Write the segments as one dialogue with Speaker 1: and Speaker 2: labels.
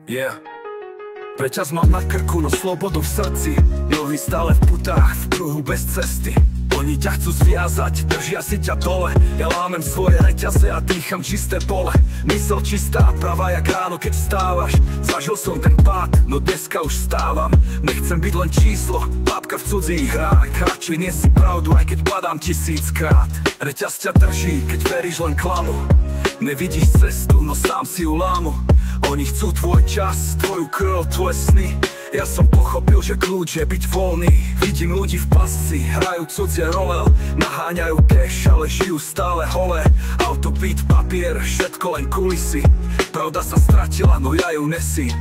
Speaker 1: Yeah. Reťaz mám na krku, no slobodu v srdci. Nohy stále v putách, v kruhu bez cesty. Oni ťa chcú zviazať, držia si ťa dole. Ja lámem svoje reťaze a dýcham čisté pole. Mysel čistá, pravá jak ráno, keď vstávaš. Zažil som ten pád, no dneska už vstávam. Nechcem byť len číslo, bábka v cudzích hrách. Radšej nie si pravdu, aj keď padám 1000-krát. Reťaz ťa drží, keď veríš len klamu. Nevidíš cestu, no sám si ju lámu. Oni chcú tvoj čas, tvoju krv, tvoje sny. Ja som pochopil, že kľúč je byť voľný. Vidím ľudí v pasci, hrajú cudzie role. Naháňajú cash, ale žijú stále holé. Auto, byt, papier, všetko len kulisy. Pravda sa stratila, no ja ju nesím.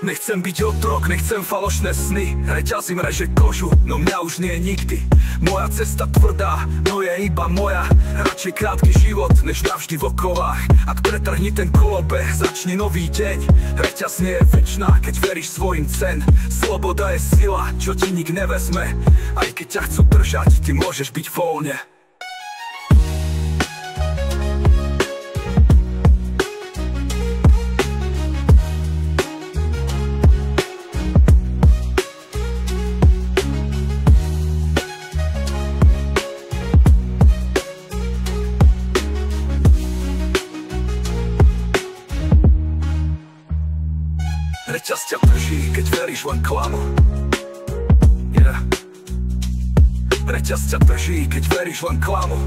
Speaker 1: Nechcem byť otrok, nechcem falošné sny. Reťaz im reže kožu, no mňa už nie nikdy. Moja cesta tvrdá, no je iba moja. Radšej krátky život, než navždy v okovách. Ak pretrhni ten kolobeh, začni nový deň. Reťaz nie je večná, keď veríš svojim cen. Sloboda je sila, čo ti nik nevezme. Aj keď ťa chcú držať, ty môžeš byť voľne. Reťaz ťa drží, keď veríš len klamu. Yeah. Reťaz ťa drží, keď veríš len klamu.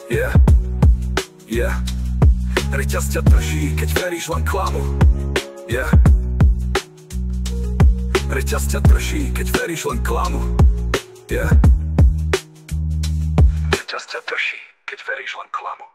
Speaker 1: Yeah. Yeah. Reťaz ťa drží, keď veríš len klamu. Yeah. Reťaz ťa drží, keď veríš len klamu. Yeah. Reťaz ťa drží, keď veríš len klamu.